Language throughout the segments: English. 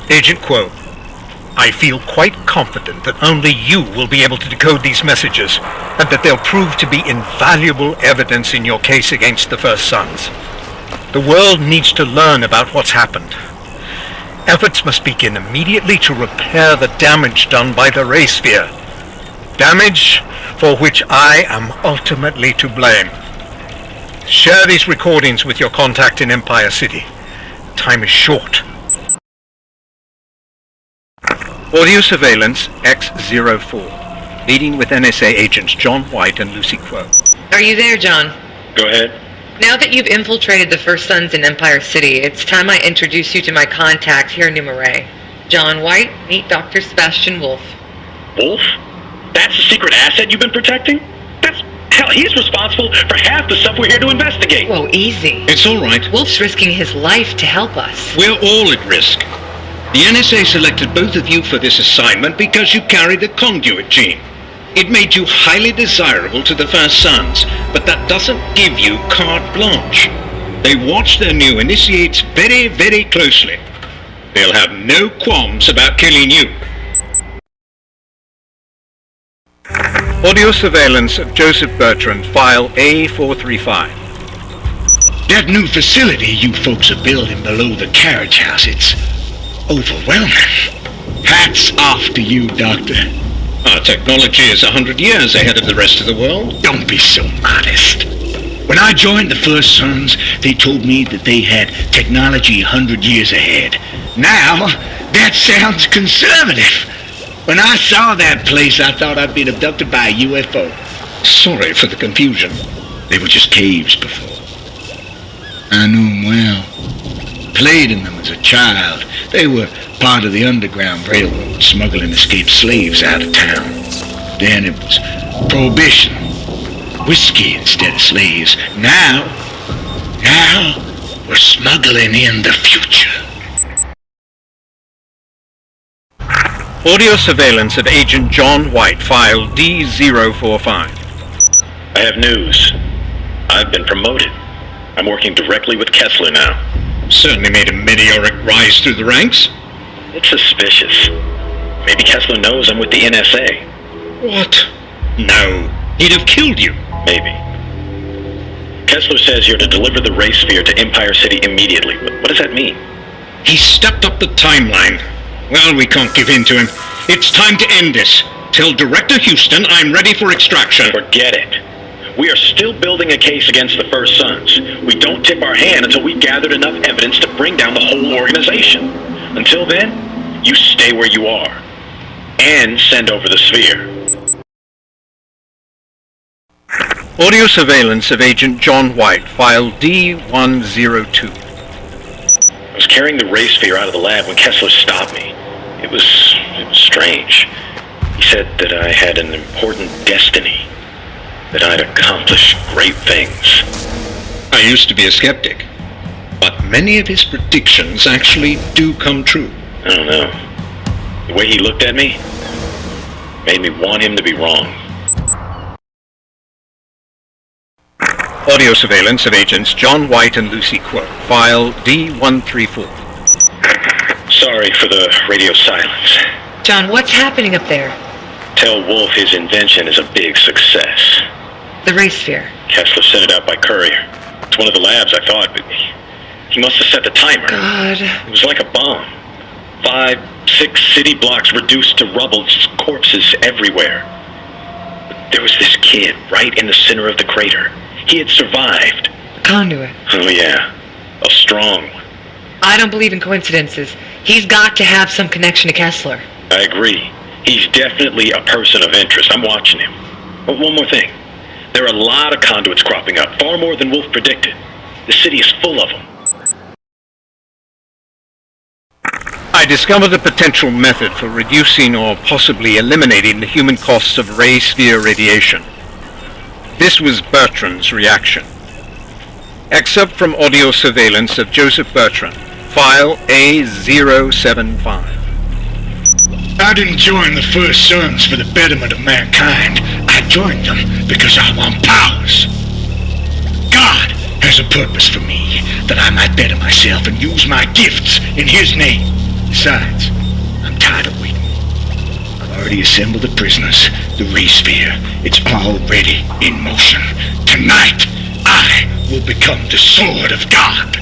Agent Quo, I feel quite confident that only you will be able to decode these messages, and that they'll prove to be invaluable evidence in your case against the First Sons. The world needs to learn about what's happened. Efforts must begin immediately to repair the damage done by the Ray Sphere. Damage for which I am ultimately to blame. Share these recordings with your contact in Empire City. Time is short. Audio Surveillance X04. Meeting with NSA agents John White and Lucy Quo. Are you there, John? Go ahead. Now that you've infiltrated the First Sons in Empire City, it's time I introduce you to my contact here in Numeray. John White, meet Dr. Sebastian Wolf. Wolf? That's the secret asset you've been protecting? Hell, he's responsible for half the stuff we're here to investigate. Whoa, easy. It's all right. Wolf's risking his life to help us. We're all at risk. The NSA selected both of you for this assignment because you carry the conduit gene. It made you highly desirable to the First Sons, but that doesn't give you carte blanche. They watch their new initiates very, very closely. They'll have no qualms about killing you. Audio surveillance of Joseph Bertrand, file A435. That new facility you folks are building below the carriage house, it's overwhelming. Hats off to you, Doctor. Our technology is 100 years ahead of the rest of the world. Don't be so modest. When I joined the First Sons, they told me that they had technology 100 years ahead. Now, that sounds conservative. When I saw that place, I thought I'd been abducted by a UFO. Sorry for the confusion. They were just caves before. I knew them well. Played in them as a child. They were part of the Underground Railroad, smuggling escaped slaves out of town. Then it was Prohibition. Whiskey instead of slaves. Now we're smuggling in the future. Audio surveillance of Agent John White, file D045. I have news. I've been promoted. I'm working directly with Kessler now. Certainly made a meteoric rise through the ranks. It's suspicious. Maybe Kessler knows I'm with the NSA. What? No. He'd have killed you. Maybe. Kessler says you're to deliver the Ray Sphere to Empire City immediately. What does that mean? He stepped up the timeline. Well, we can't give in to him. It's time to end this. Tell Director Houston I'm ready for extraction. Forget it. We are still building a case against the First Sons. We don't tip our hand until we've gathered enough evidence to bring down the whole organization. Until then, you stay where you are. And send over the sphere. Audio surveillance of Agent John White, file D102. I was carrying the Ray Sphere out of the lab when Kessler stopped me. It was strange. He said that I had an important destiny, that I'd accomplish great things. I used to be a skeptic, but many of his predictions actually do come true. I don't know. The way he looked at me made me want him to be wrong. Audio surveillance of agents John White and Lucy Quo, file D134. Sorry for the radio silence. John, what's happening up there? Tell Wolf his invention is a big success. The Ray Sphere. Kessler sent it out by courier. It's one of the labs, I thought, but he must have set the timer. God. It was like a bomb. 5, 6 city blocks reduced to rubble, just corpses everywhere. But there was this kid right in the center of the crater. He had survived. Conduit. Oh yeah, a strong one. I don't believe in coincidences. He's got to have some connection to Kessler. I agree. He's definitely a person of interest. I'm watching him. But one more thing. There are a lot of conduits cropping up, far more than Wolf predicted. The city is full of them. I discovered a potential method for reducing or possibly eliminating the human costs of Ray Sphere radiation. This was Bertrand's reaction. Excerpt from audio surveillance of Joseph Bertrand, file A075. I didn't join the First Sons for the betterment of mankind. I joined them because I want powers. God has a purpose for me, that I might better myself and use my gifts in His name. Besides, I'm tired of waiting. I've already assembled the prisoners, the ray sphere. It's already in motion. Tonight, I will become the sword of God.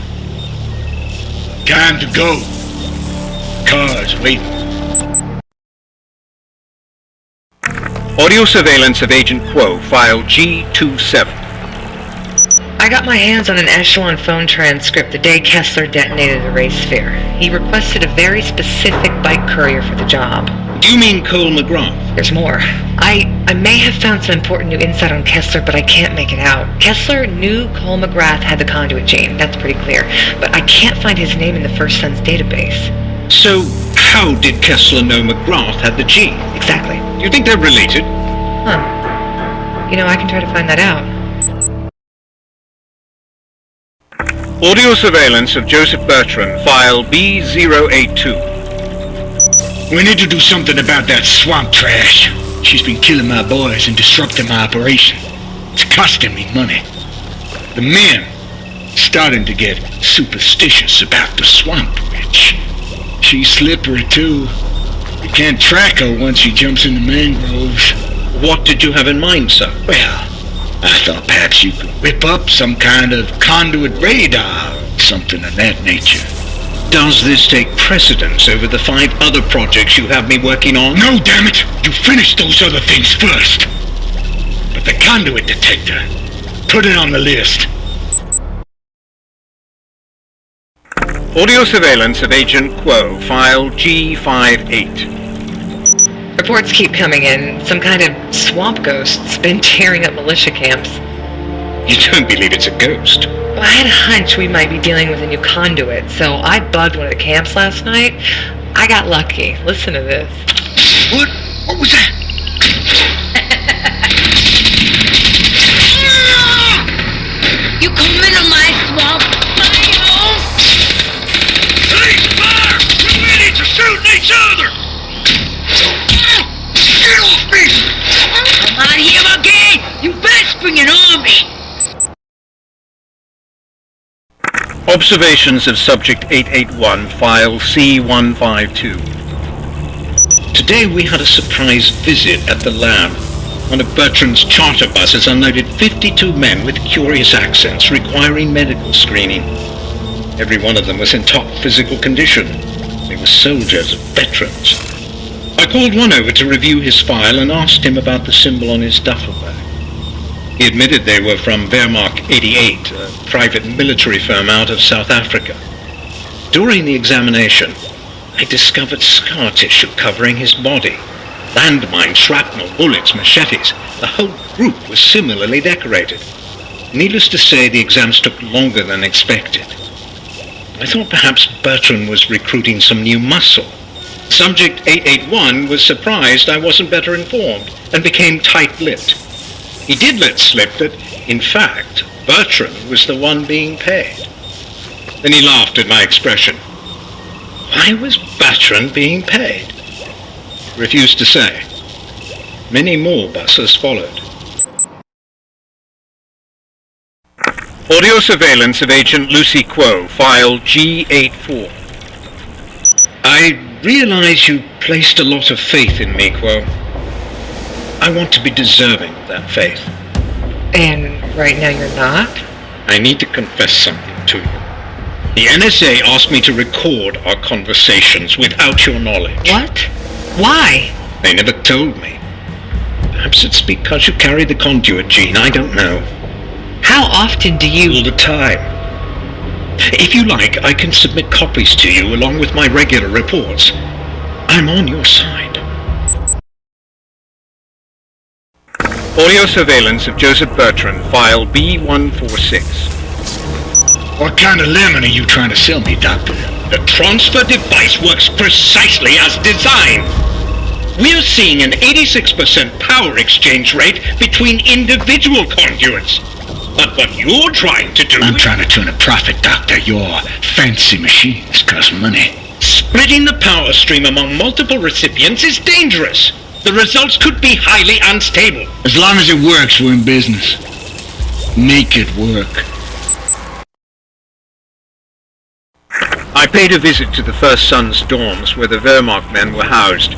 Time to go. Car's waiting. Audio surveillance of Agent Quo, file G27. I got my hands on an Echelon phone transcript the day Kessler detonated the ray sphere. He requested a very specific bike courier for the job. Do you mean Cole McGrath? There's more. I may have found some important new insight on Kessler, but I can't make it out. Kessler knew Cole McGrath had the conduit gene, that's pretty clear, but I can't find his name in the First Son's database. So, how did Kessler know McGrath had the gene? Exactly. Do you think they're related? Huh. You know, I can try to find that out. Audio surveillance of Joseph Bertrand, file B082. We need to do something about that swamp trash. She's been killing my boys and disrupting my operation. It's costing me money. The men starting to get superstitious about the swamp witch. She's slippery too. You can't track her once she jumps in the mangroves. What did you have in mind, sir? Well, I thought perhaps you could whip up some kind of conduit radar or something of that nature. Does this take precedence over the 5 other projects you have me working on? No, damn it! You finish those other things first. But the conduit detector, put it on the list. Audio surveillance of Agent Quo, file G58. Reports keep coming in. Some kind of swamp ghost's been tearing up militia camps. You don't believe it's a ghost? Well, I had a hunch we might be dealing with a new conduit, so I bugged one of the camps last night. I got lucky. Listen to this. What? What was that? You come into my swamp, Miles! Cease fire! You idiots are shooting each other! Get off me! Come on here again! You best bring an army! Observations of Subject 881, file C152. Today we had a surprise visit at the lab. One of Bertrand's charter buses unloaded 52 men with curious accents requiring medical screening. Every one of them was in top physical condition. They were soldiers, veterans. I called one over to review his file and asked him about the symbol on his duffel bag. He admitted they were from Wehrmacht 88, a private military firm out of South Africa. During the examination, I discovered scar tissue covering his body. Landmines, shrapnel, bullets, machetes. The whole group was similarly decorated. Needless to say, the exams took longer than expected. I thought perhaps Bertrand was recruiting some new muscle. Subject 881 was surprised I wasn't better informed and became tight-lipped. He did let slip that, in fact, Bertrand was the one being paid. Then he laughed at my expression. Why was Bertrand being paid? Refused to say. Many more buses followed. Audio surveillance of Agent Lucy Quo, file G84. I realize you placed a lot of faith in me, Quo. I want to be deserving of that faith. And right now you're not? I need to confess something to you. The NSA asked me to record our conversations without your knowledge. What? Why? They never told me. Perhaps it's because you carry the conduit gene, I don't know. How often do you... All the time. If you like, I can submit copies to you along with my regular reports. I'm on your side. Audio surveillance of Joseph Bertrand, file B146. What kind of lemon are you trying to sell me, Doctor? The transfer device works precisely as designed. We're seeing an 86% power exchange rate between individual conduits. But what you're trying to do... I'm trying to turn a profit, Doctor. Your fancy machines cost money. Splitting the power stream among multiple recipients is dangerous. The results could be highly unstable. As long as it works, we're in business. Make it work. I I paid a visit to the First Sons dorms where the Wehrmacht men were housed.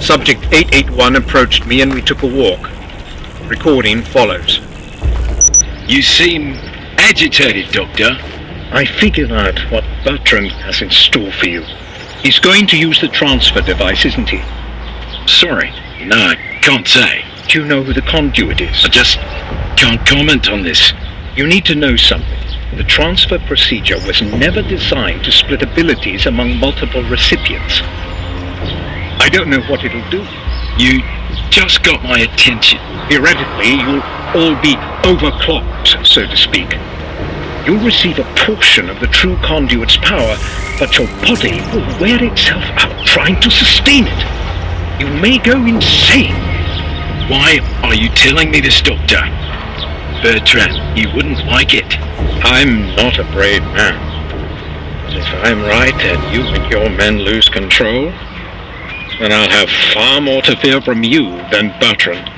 Subject 881 approached me and we took a walk. Recording follows. You seem agitated, Doctor. I figured out what Bertrand has in store for you. He's going to use the transfer device, isn't he? Sorry. No, I can't say. Do you know who the conduit is? I just can't comment on this. You need to know something. The transfer procedure was never designed to split abilities among multiple recipients. I don't know what it'll do. You just got my attention. Theoretically, you'll all be overclocked, so to speak. You'll receive a portion of the true conduit's power, but your body will wear itself out trying to sustain it. You may go insane. Why are you telling me this, Doctor? Bertrand, you wouldn't like it. I'm not a brave man. But if I'm right and you and your men lose control, then I'll have far more to fear from you than Bertrand.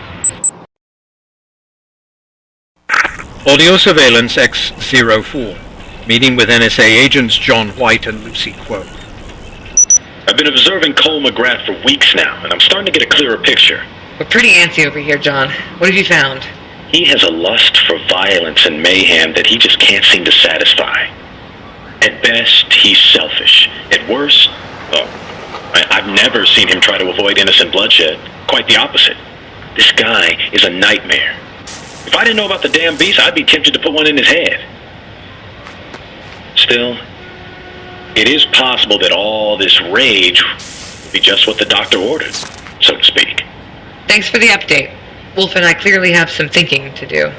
Audio Surveillance X-04. Meeting with NSA agents John White and Lucy Quo. I've been observing Cole McGrath for weeks now, and I'm starting to get a clearer picture. We're pretty antsy over here, John. What have you found? He has a lust for violence and mayhem that he just can't seem to satisfy. At best, he's selfish. At worst, I've never seen him try to avoid innocent bloodshed. Quite the opposite. This guy is a nightmare. If I didn't know about the damn beast, I'd be tempted to put one in his head. Still, it is possible that all this rage will be just what the doctor ordered, so to speak. Thanks for the update. Wolf and I clearly have some thinking to do.